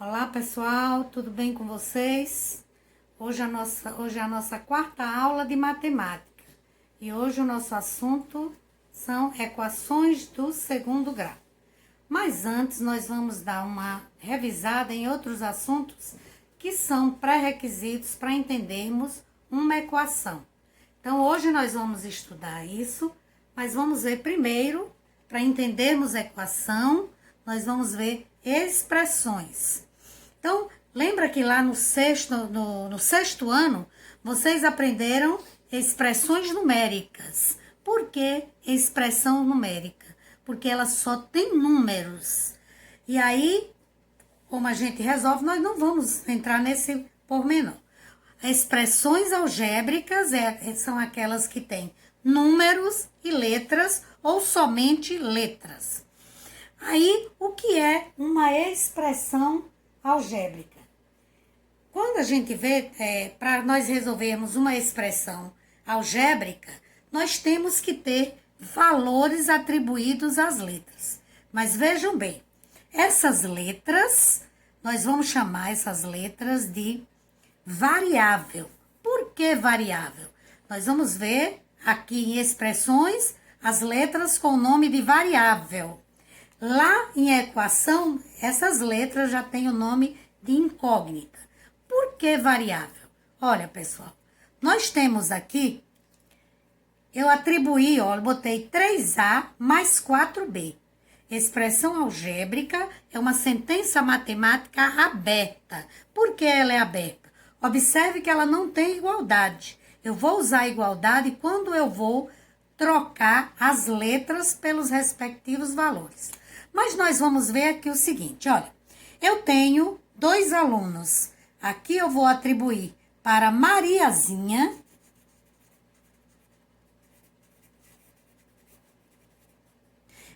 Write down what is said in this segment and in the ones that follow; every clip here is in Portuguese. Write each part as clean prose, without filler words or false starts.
Olá pessoal, tudo bem com vocês? Hoje é a nossa quarta aula de matemática e hoje o nosso assunto são equações do segundo grau. Mas antes nós vamos dar uma revisada em outros assuntos que são pré-requisitos para entendermos uma equação. Então hoje nós vamos estudar isso, mas vamos ver primeiro, para entendermos a equação, nós vamos ver expressões. Então, lembra que lá no sexto ano, vocês aprenderam expressões numéricas. Por que expressão numérica? Porque ela só tem números. E aí, como a gente resolve, nós não vamos entrar nesse pormenor. Expressões algébricas são aquelas que têm números e letras ou somente letras. Aí, o que é uma expressão algébrica? Quando a gente vê, para nós resolvermos uma expressão algébrica, nós temos que ter valores atribuídos às letras. Mas vejam bem, essas letras, nós vamos chamar essas letras de variável. Por que variável? Nós vamos ver aqui em expressões as letras com o nome de variável. Lá em equação, essas letras já têm o nome de incógnita. Por que variável? Olha, pessoal, nós temos aqui, eu atribuí, ó, eu botei 3A mais 4B. Expressão algébrica é uma sentença matemática aberta. Por que ela é aberta? Observe que ela não tem igualdade. Eu vou usar a igualdade quando eu vou trocar as letras pelos respectivos valores. Mas nós vamos ver aqui o seguinte, olha, eu tenho 2 alunos. Aqui eu vou atribuir para Mariazinha,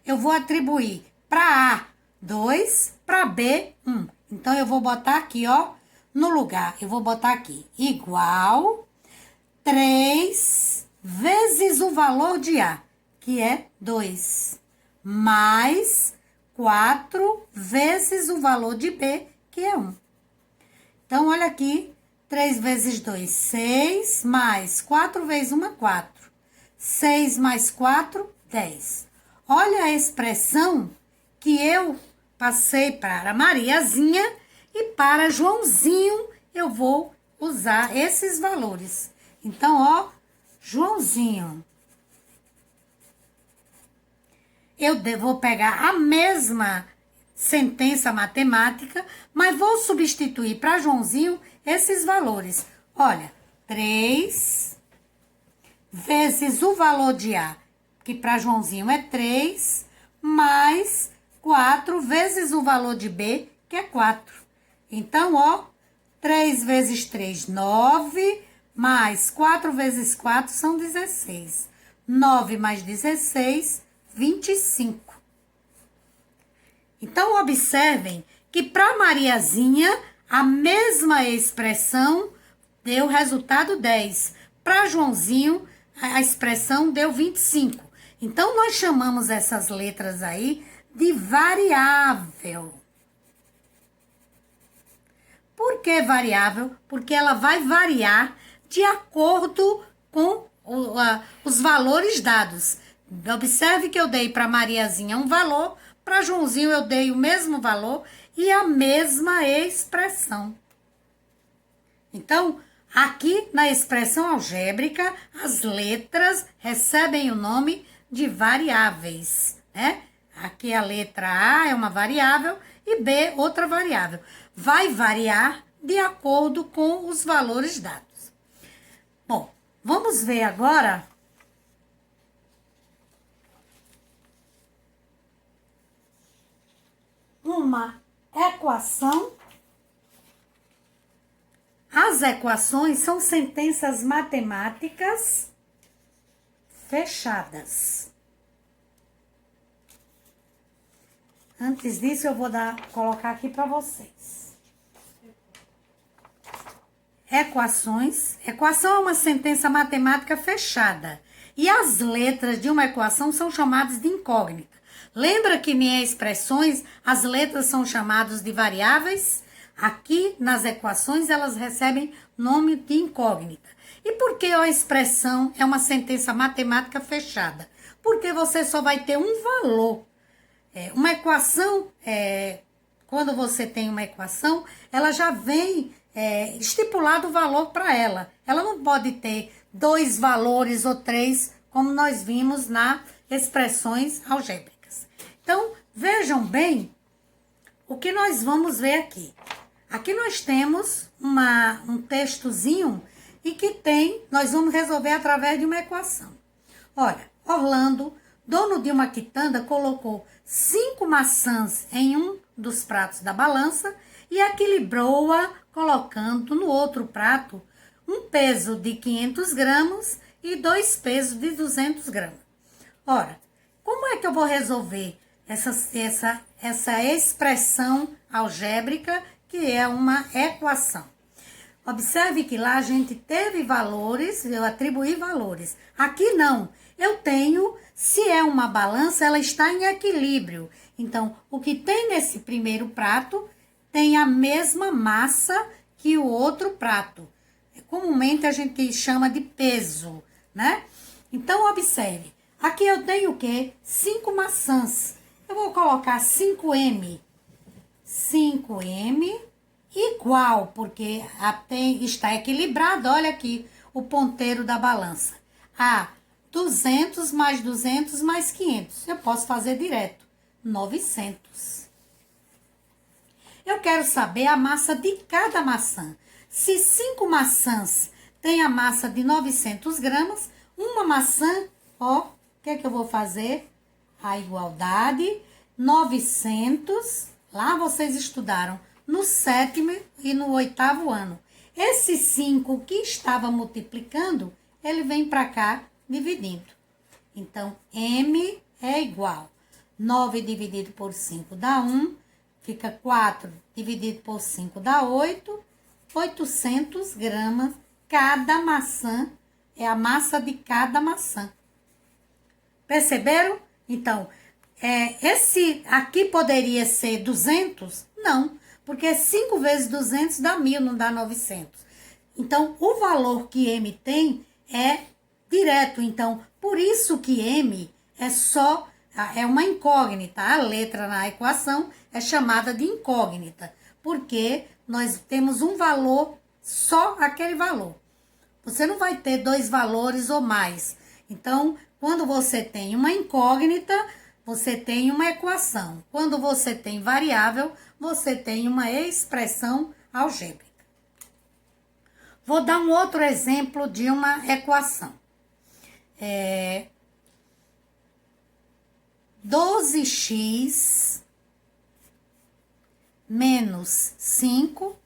eu vou atribuir para A 2, para B 1. Então, eu vou botar aqui, ó, no lugar, eu vou botar aqui, igual 3 vezes o valor de A, que é 2, mais 4 vezes o valor de B, que é 1. Então, olha aqui, 3 vezes 2, 6, mais 4 vezes 1 é 4. 6 mais 4, 10. Olha a expressão que eu passei para Mariazinha e para Joãozinho eu vou usar esses valores. Então, ó, Joãozinho, eu vou pegar a mesma sentença matemática, mas vou substituir para Joãozinho esses valores. Olha, 3 vezes o valor de A, que para Joãozinho é 3, mais 4 vezes o valor de B, que é 4. Então, ó, 3 vezes 3, 9, mais 4 vezes 4 são 16. 9 mais 16, 25. Então, observem que para Mariazinha, a mesma expressão deu resultado 10. Para Joãozinho, a expressão deu 25. Então, nós chamamos essas letras aí de variável. Por que variável? Porque ela vai variar de acordo com os valores dados. Observe que eu dei para Mariazinha um valor, para Joãozinho eu dei o mesmo valor e a mesma expressão. Então, aqui na expressão algébrica, as letras recebem o nome de variáveis, né? Aqui a letra A é uma variável e B outra variável. Vai variar de acordo com os valores dados. Bom, vamos ver agora uma equação. As equações são sentenças matemáticas fechadas. Antes disso, eu vou colocar aqui para vocês. Equações. Equação é uma sentença matemática fechada. E as letras de uma equação são chamadas de incógnita. Lembra que em expressões as letras são chamadas de variáveis? Aqui nas equações elas recebem nome de incógnita. E por que a expressão é uma sentença matemática fechada? Porque você só vai ter um valor. Uma equação, quando você tem uma equação, ela já vem estipulado o valor para ela. Ela não pode ter 2 valores ou 3, como nós vimos nas expressões algébricas. Então, vejam bem o que nós vamos ver aqui. Aqui nós temos um textozinho e que nós vamos resolver através de uma equação. Olha, Orlando, dono de uma quitanda, colocou 5 maçãs em um dos pratos da balança e equilibrou-a colocando no outro prato um peso de 500 gramas e 2 pesos de 200 gramas. Ora, como é que eu vou resolver essa expressão algébrica que é uma equação? Observe que lá a gente teve valores, eu atribuí valores. Aqui não. Eu tenho, se é uma balança, ela está em equilíbrio. Então, o que tem nesse primeiro prato tem a mesma massa que o outro prato. Comumente a gente chama de peso, né? Então, observe. Aqui eu tenho o quê? 5 maçãs. Eu vou colocar 5M. 5M igual, porque está equilibrado. Olha aqui o ponteiro da balança. 200 mais 200 mais 500. Eu posso fazer direto. 900. Eu quero saber a massa de cada maçã. Se 5 maçãs têm a massa de 900 gramas, uma maçã, o que é que eu vou fazer? A igualdade, 900, lá vocês estudaram no 7º e no 8º ano. Esse 5 que estava multiplicando, ele vem para cá dividindo. Então, M é igual. 9 dividido por 5 dá 1, fica 4 dividido por 5 dá 8, 800 gramas. Cada maçã é a massa de cada maçã. Perceberam? Então, esse aqui poderia ser 200? Não, porque 5 vezes 200 dá 1.000, não dá 900. Então, o valor que M tem é direto. Então, por isso que M é uma incógnita. A letra na equação é chamada de incógnita, porque nós temos um valor, só aquele valor. Você não vai ter 2 valores ou mais. Então, quando você tem uma incógnita, você tem uma equação. Quando você tem variável, você tem uma expressão algébrica. Vou dar um outro exemplo de uma equação. 12x menos 5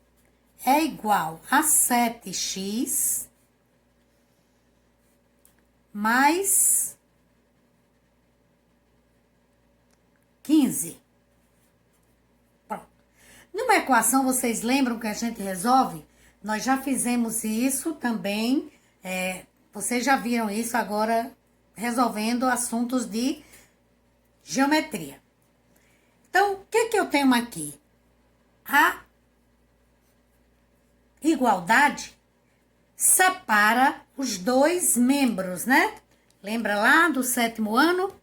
é igual a 7x mais 15. Pronto. Numa equação, vocês lembram que a gente resolve? Nós já fizemos isso também. Vocês já viram isso agora resolvendo assuntos de geometria. Então, o que eu tenho aqui? A igualdade separa os 2 membros, né? Lembra lá do 7º ano?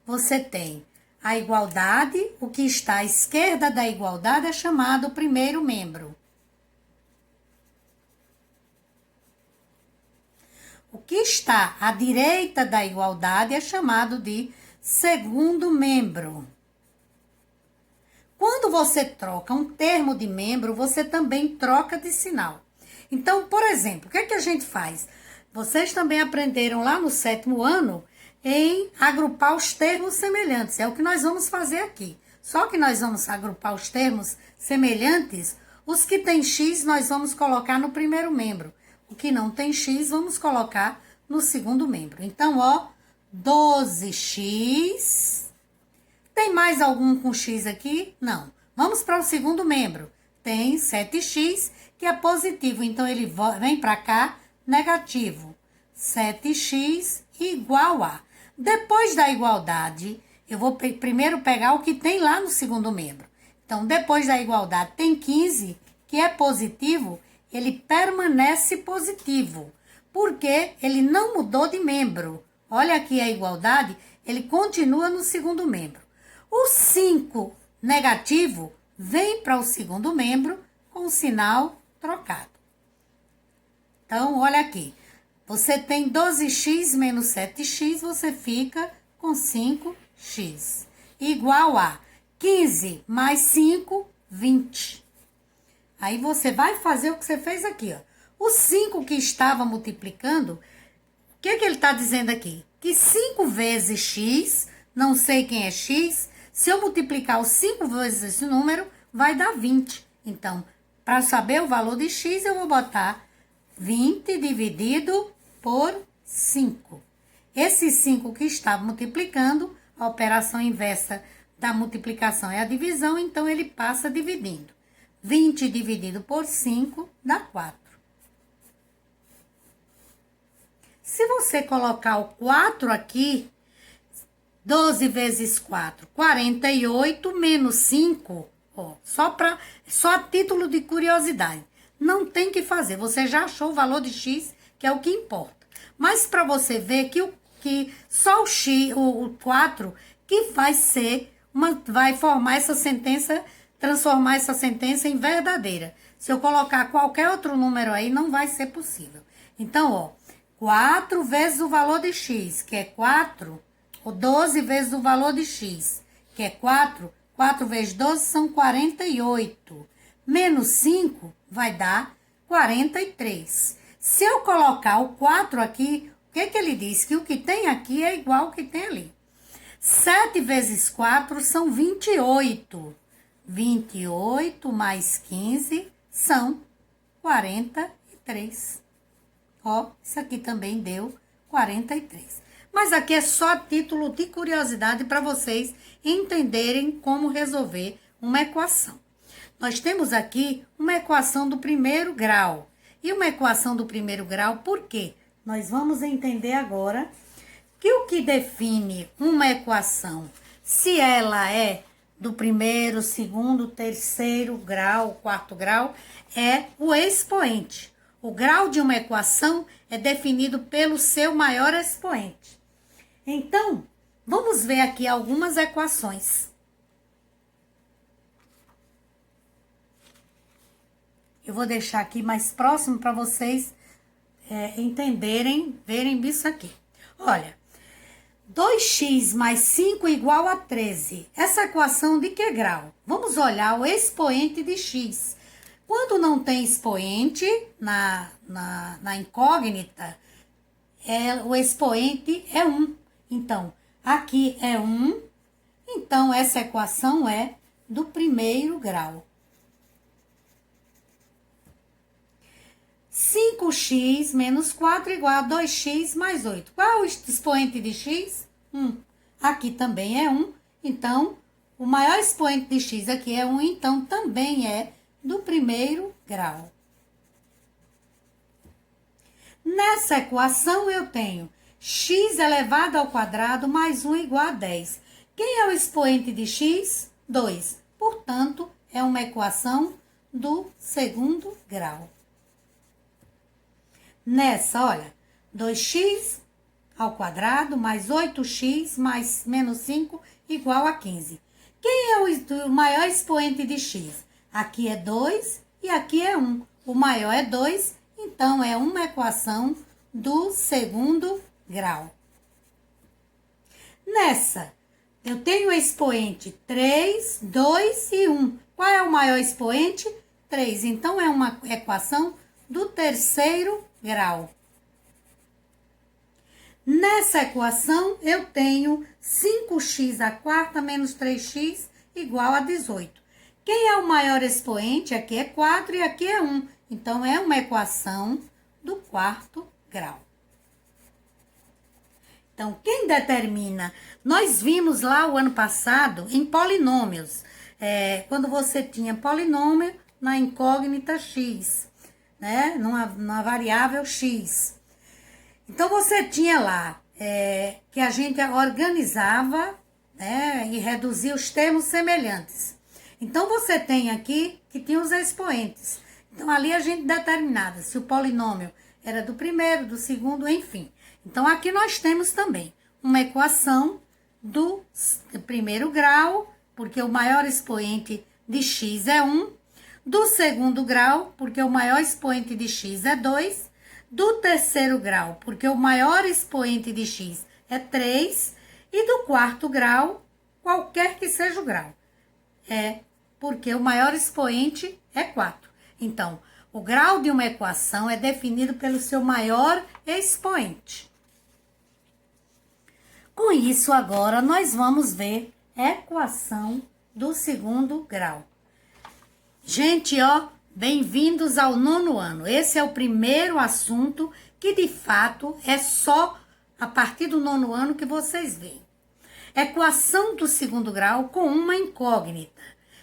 Você tem a igualdade, o que está à esquerda da igualdade é chamado primeiro membro. O que está à direita da igualdade é chamado de segundo membro. Quando você troca um termo de membro, você também troca de sinal. Então, por exemplo, o que a gente faz? Vocês também aprenderam lá no 7º ano em agrupar os termos semelhantes. É o que nós vamos fazer aqui. Só que nós vamos agrupar os termos semelhantes. Os que têm x, nós vamos colocar no primeiro membro. O que não tem x, vamos colocar no segundo membro. Então, 12x. Tem mais algum com x aqui? Não. Vamos para o segundo membro. Tem 7x, que é positivo. Então, ele vem para cá, negativo. 7x igual a. Depois da igualdade, eu vou primeiro pegar o que tem lá no segundo membro. Então, depois da igualdade, tem 15. que é positivo, ele permanece positivo, porque ele não mudou de membro. Olha aqui a igualdade, ele continua no segundo membro. O 5 negativo vem para o segundo membro com o sinal trocado. Então, olha aqui. Você tem 12x menos 7x, você fica com 5x. Igual a 15 mais 5, 20. Aí você vai fazer o que você fez aqui, ó. O 5 que estava multiplicando, o que ele está dizendo aqui? Que 5 vezes x, não sei quem é x, se eu multiplicar os 5 vezes esse número, vai dar 20. Então, para saber o valor de x, eu vou botar 20 dividido por 5. Esse 5 que está multiplicando, a operação inversa da multiplicação é a divisão, então ele passa dividindo. 20 dividido por 5 dá 4. Se você colocar o 4 aqui, 12 vezes 4, 48 menos 5, ó, só a título de curiosidade. Não tem que fazer, você já achou o valor de x, que é o que importa. Mas para você ver que só o x, o 4, que vai formar essa sentença, transformar essa sentença em verdadeira. Se eu colocar qualquer outro número aí, não vai ser possível. Então, ó, 4 vezes o valor de x, que é 4, ou 12 vezes o valor de x, que é 4, 4 vezes 12 são 48. Menos 5 vai dar 43. Se eu colocar o 4 aqui, o que ele diz? Que o que tem aqui é igual ao que tem ali. 7 vezes 4 são 28. 28 mais 15 são 43. Ó, isso aqui também deu 43. Mas aqui é só título de curiosidade para vocês entenderem como resolver uma equação. Nós temos aqui uma equação do primeiro grau. E uma equação do primeiro grau, por quê? Nós vamos entender agora que o que define uma equação, se ela é do primeiro, segundo, terceiro grau, quarto grau, é o expoente. O grau de uma equação é definido pelo seu maior expoente. Então, vamos ver aqui algumas equações. Eu vou deixar aqui mais próximo para vocês entenderem, verem isso aqui. Olha, 2x mais 5 igual a 13. Essa equação de que grau? Vamos olhar o expoente de x. Quando não tem expoente na incógnita, o expoente é 1. Então, aqui é 1. Então, essa equação é do primeiro grau. 5x menos 4 igual a 2x mais 8. Qual é o expoente de x? 1. Aqui também é 1. Então, o maior expoente de x aqui é 1. Então, também é do primeiro grau. Nessa equação, eu tenho x elevado ao quadrado mais 1 igual a 10. Quem é o expoente de x? 2. Portanto, é uma equação do segundo grau. Nessa, olha, 2x ao quadrado mais 8x mais menos 5 igual a 15. Quem é o maior expoente de x? Aqui é 2 e aqui é 1. O maior é 2, então é uma equação do segundo grau. Nessa, eu tenho o expoente 3, 2 e 1. Qual é o maior expoente? 3. Então, é uma equação do terceiro grau. Nessa equação, eu tenho 5x à quarta menos 3x igual a 18. Quem é o maior expoente? Aqui é 4 e aqui é 1. Então, é uma equação do quarto grau. Então, quem determina? Nós vimos lá o ano passado em polinômios. Quando você tinha polinômio na incógnita x, né? Numa variável x. Então, você tinha lá que a gente organizava, né? E reduzia os termos semelhantes. Então, você tem aqui que tinha os expoentes. Então, ali a gente determinava se o polinômio era do primeiro, do segundo, enfim. Então, aqui nós temos também uma equação do primeiro grau, porque o maior expoente de x é 1, do segundo grau, porque o maior expoente de x é 2, do terceiro grau, porque o maior expoente de x é 3, e do quarto grau, qualquer que seja o grau, porque o maior expoente é 4. Então, o grau de uma equação é definido pelo seu maior expoente. Com isso, agora, nós vamos ver a equação do segundo grau. Gente, ó, bem-vindos ao 9º ano. Esse é o primeiro assunto que, de fato, é só a partir do 9º ano que vocês veem. Equação do segundo grau com uma incógnita.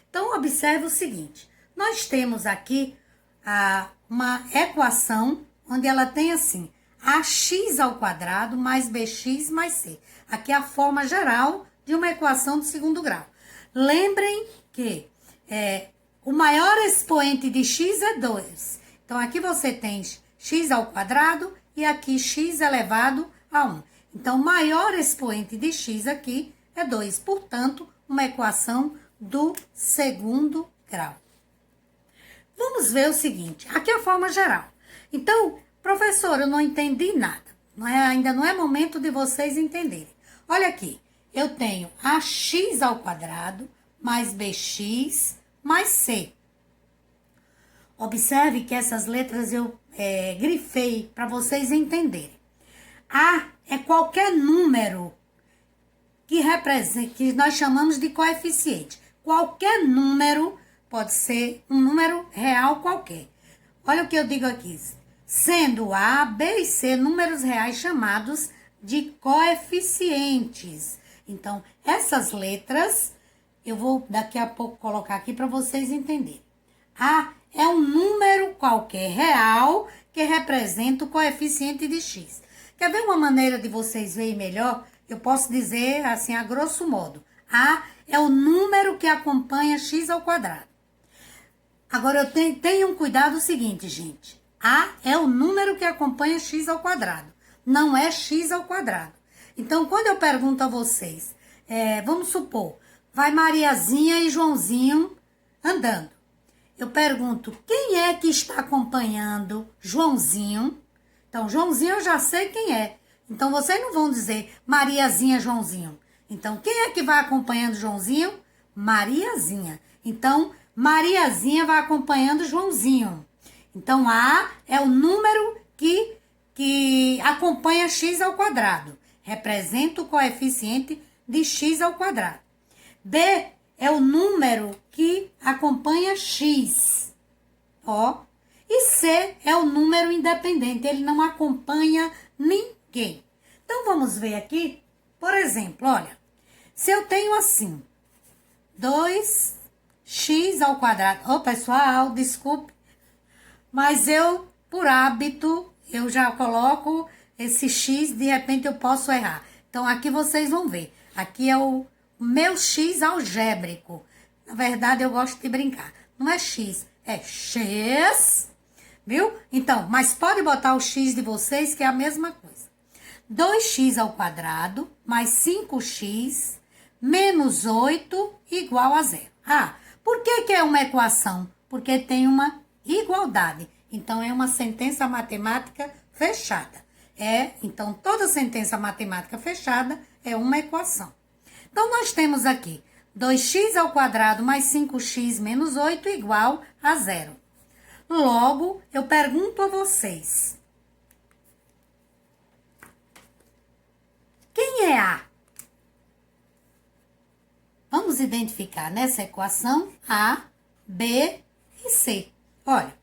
Então, observe o seguinte. Nós temos aqui uma equação onde ela tem assim, ax² mais bx mais c. Aqui é a forma geral de uma equação do segundo grau. Lembrem que o maior expoente de x é 2. Então, aqui você tem x² e aqui x elevado a 1. Então, o maior expoente de x aqui é 2. Portanto, uma equação do segundo grau. Vamos ver o seguinte. Aqui é a forma geral. Então, professor, eu não entendi nada. Ainda não é momento de vocês entenderem. Olha aqui. Eu tenho ax² mais bx mais c. Observe que essas letras eu grifei para vocês entenderem. A é qualquer número que nós chamamos de coeficiente. Qualquer número pode ser um número real qualquer. Olha o que eu digo aqui. Sendo A, B e C números reais chamados de coeficientes. Então, essas letras eu vou daqui a pouco colocar aqui para vocês entenderem. A é um número qualquer real que representa o coeficiente de x. Quer ver uma maneira de vocês verem melhor? Eu posso dizer assim, a grosso modo. A é o número que acompanha x². Agora, tenham cuidado o seguinte, gente. A é o número que acompanha x². Não é x². Então, quando eu pergunto a vocês, vamos supor, vai Mariazinha e Joãozinho andando. Eu pergunto, quem é que está acompanhando Joãozinho? Então, Joãozinho eu já sei quem é. Então, vocês não vão dizer Mariazinha, Joãozinho. Então, quem é que vai acompanhando Joãozinho? Mariazinha. Então, Mariazinha vai acompanhando Joãozinho. Então, A é o número que acompanha x². Representa o coeficiente de x². B é o número que acompanha x. Ó. E C é o número independente. Ele não acompanha ninguém. Então, vamos ver aqui. Por exemplo, olha. Se eu tenho assim, 2x². Ô, pessoal, desculpe. Mas eu, por hábito, eu já coloco esse x, de repente eu posso errar. Então, aqui vocês vão ver. Aqui é o meu x algébrico. Na verdade, eu gosto de brincar. Não é x, é x, viu? Então, mas pode botar o x de vocês, que é a mesma coisa. 2x² mais 5x menos 8 igual a 0. Ah, por que é uma equação? Porque tem uma igualdade. Então, é uma sentença matemática fechada. Então, toda sentença matemática fechada é uma equação. Então, nós temos aqui 2x² mais 5x menos 8 igual a 0. Logo, eu pergunto a vocês. Quem é A? Vamos identificar nessa equação A, B e C. Olha,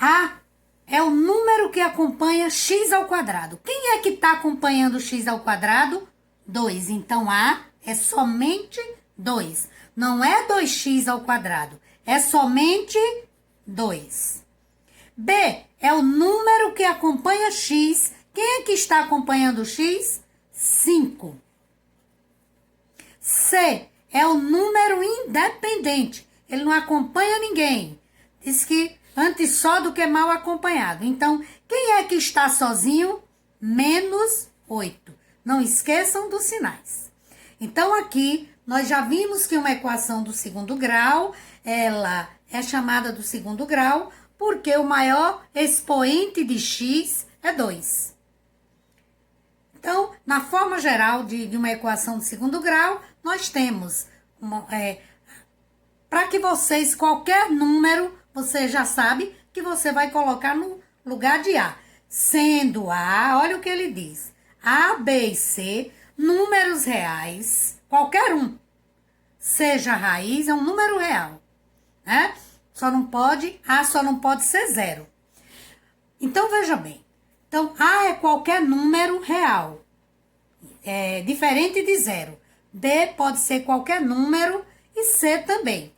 A é o número que acompanha x². Quem é que está acompanhando x²? 2. Então, A é somente 2. Não é 2x². É somente 2. B é o número que acompanha x. Quem é que está acompanhando x? 5. C é o número independente. ele não acompanha ninguém. Diz que antes só do que mal acompanhado. Então, quem é que está sozinho? Menos 8. Não esqueçam dos sinais. Então, aqui, nós já vimos que uma equação do segundo grau, ela é chamada do segundo grau, porque o maior expoente de x é 2. Então, na forma geral de uma equação de segundo grau, nós temos, para que vocês, qualquer número, você já sabe que você vai colocar no lugar de A. Sendo A, olha o que ele diz, A, B e C, números reais, qualquer um, seja raiz, é um número real, né? A só não pode ser 0. Então, veja bem. Então, A é qualquer número real, diferente de 0. B pode ser qualquer número e C também.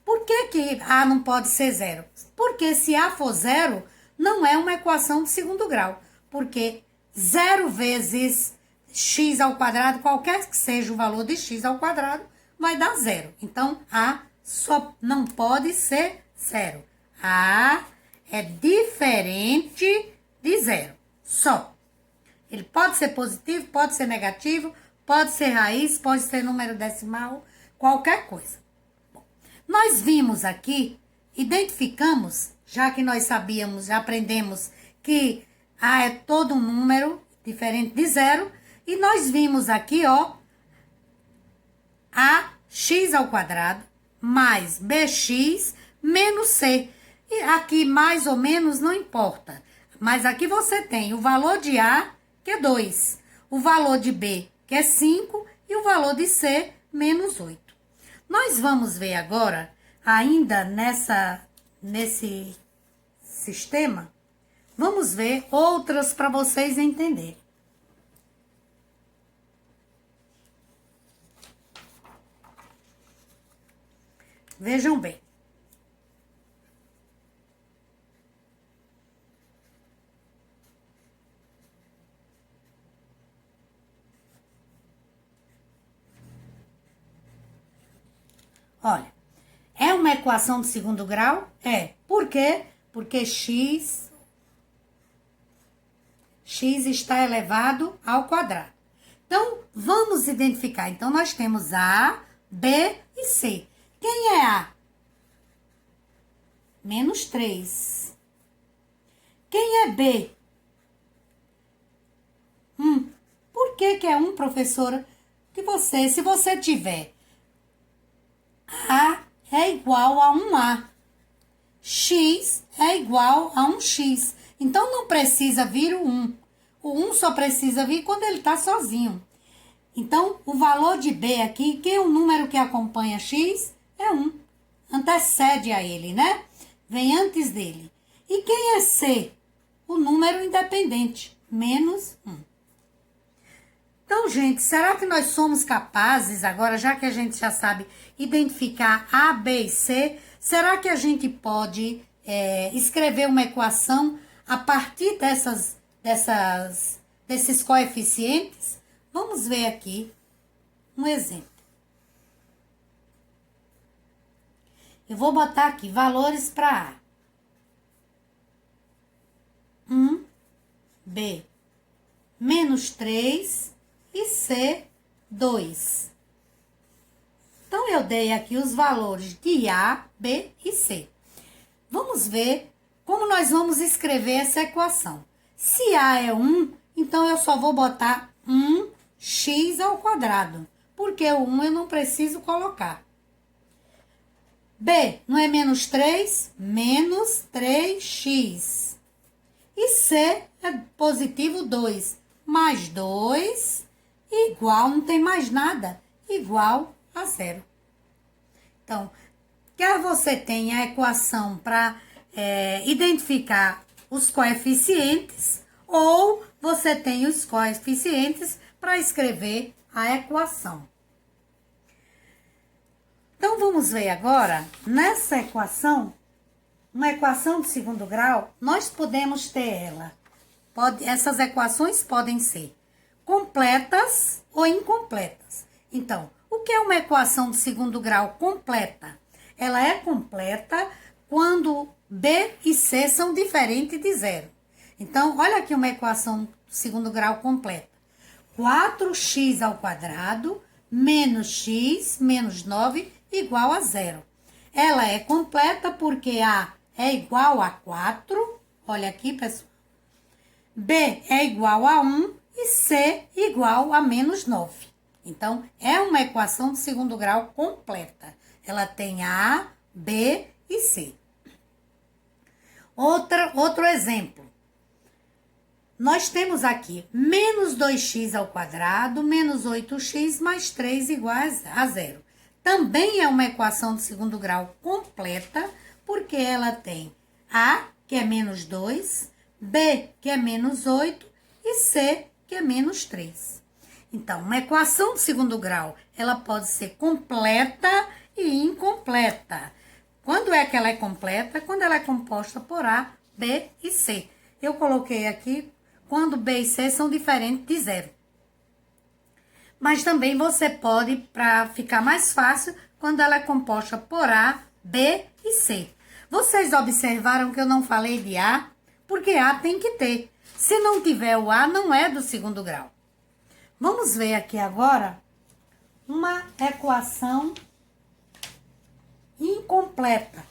Por que A não pode ser 0? Porque se A for 0, não é uma equação de segundo grau. Porque 0 vezes x ao quadrado, qualquer que seja o valor de x ao quadrado, vai dar 0. Então, A só não pode ser 0. A é diferente de 0. Só. Ele pode ser positivo, pode ser negativo, pode ser raiz, pode ser número decimal, qualquer coisa. Bom, nós vimos aqui, identificamos, já que nós sabíamos, já aprendemos que A é todo um número diferente de 0, e nós vimos aqui, ó, ax ao quadrado mais bx menos c. E aqui mais ou menos não importa. Mas aqui você tem o valor de A, que é 2. O valor de B, que é 5. E o valor de C, menos 8. Nós vamos ver agora, ainda nesse sistema, vamos ver outras para vocês entenderem. Vejam bem. Olha, é uma equação de segundo grau? É. Por quê? Porque x está elevado ao quadrado. Então, vamos identificar. Então, nós temos A, B e C. Quem é A? Menos 3. Quem é B? Por que é 1, professora? Se você tiver A é igual a 1A, X é igual a 1X. Então, não precisa vir o 1. O 1 só precisa vir quando ele está sozinho. Então, o valor de B aqui, que é o número que acompanha X, é 1. Antecede a ele, né? Vem antes dele. E quem é C? O número independente, menos 1. Então, gente, será que nós somos capazes, agora, já que a gente já sabe identificar A, B e C, será que a gente pode escrever uma equação a partir desses coeficientes? Vamos ver aqui um exemplo. Eu vou botar aqui valores para A. 1, B, menos 3 e C, 2. Então, eu dei aqui os valores de A, B e C. Vamos ver como nós vamos escrever essa equação. Se A é 1, então eu só vou botar 1x ao quadrado, porque o 1 eu não preciso colocar. B não é menos 3? Menos 3x. E C é positivo 2. Mais 2, igual, não tem mais nada, igual a 0. Então, quer você tenha a equação para identificar os coeficientes, ou você tem os coeficientes para escrever a equação. Então, vamos ver agora, nessa equação, uma equação de segundo grau, nós podemos ter ela. Essas equações podem ser completas ou incompletas. Então, O que é uma equação de segundo grau completa? Ela é completa quando B e C são diferentes de zero. Então, olha aqui uma equação de segundo grau completa. 4x ao quadrado menos x menos 9 igual a zero. Ela é completa porque A é igual a 4, olha aqui, pessoal. B é igual a 1 e C igual a menos 9. Então, é uma equação de segundo grau completa. Ela tem A, B e C. Outro exemplo. Nós temos aqui menos 2x ao quadrado, menos 8x mais 3 iguais a zero. Também é uma equação de segundo grau completa, porque ela tem A, que é menos 2, B, que é menos 8, e C, que é menos 3. Então, uma equação de segundo grau, ela pode ser completa e incompleta. Quando é que ela é completa? Quando ela é composta por A, B e C. Eu coloquei aqui quando B e C são diferentes de zero. Mas também você pode, para ficar mais fácil, quando ela é composta por A, B e C. Vocês observaram que eu não falei de A? Porque A tem que ter. Se não tiver o A, não é do segundo grau. Vamos ver aqui agora uma equação incompleta.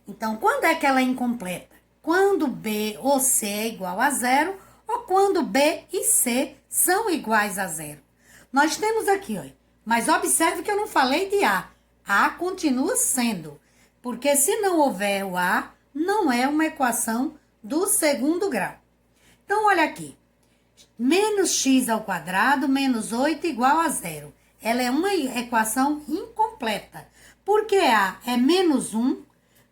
Então, quando é que ela é incompleta? Quando B ou C é igual a zero ou quando B e C são iguais a zero. Nós temos aqui, ó, mas observe que eu não falei de A. A continua sendo, porque se não houver o A, não é uma equação do segundo grau. Então, olha aqui. Menos x ao quadrado menos 8 igual a zero. Ela é uma equação incompleta, porque A é menos 1,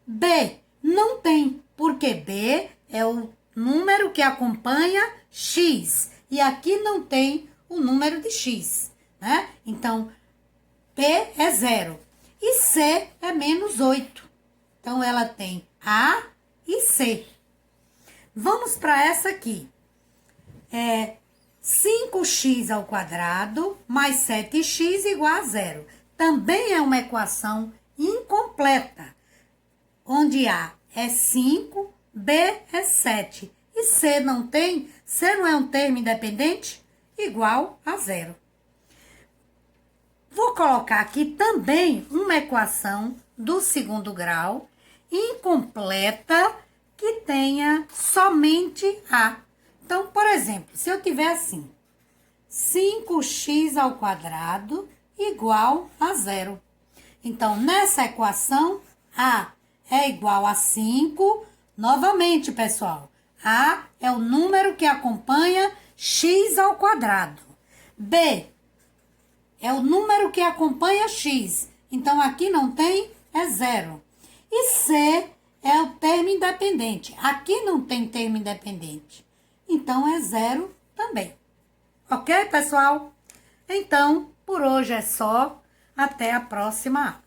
B não tem, porque B é o número que acompanha x, e aqui não tem o número de x, né? Então, P é zero, e C é menos 8. Então, ela tem A e C. Vamos para essa aqui. 5x ao quadrado mais 7x igual a zero. Também é uma equação incompleta, onde A é 5, B é 7 e C não tem, C não é um termo independente, igual a zero. Vou colocar aqui também uma equação do segundo grau incompleta que tenha somente A. Então, por exemplo, se eu tiver assim, 5x ao quadrado igual a zero. Então, nessa equação, A é igual a 5. Novamente, pessoal, A é o número que acompanha x ao quadrado. B é o número que acompanha x. Então, aqui não tem, é zero. E C é o termo independente. Aqui não tem termo independente. Então, é zero também. Ok, pessoal? Então, por hoje é só. Até a próxima aula.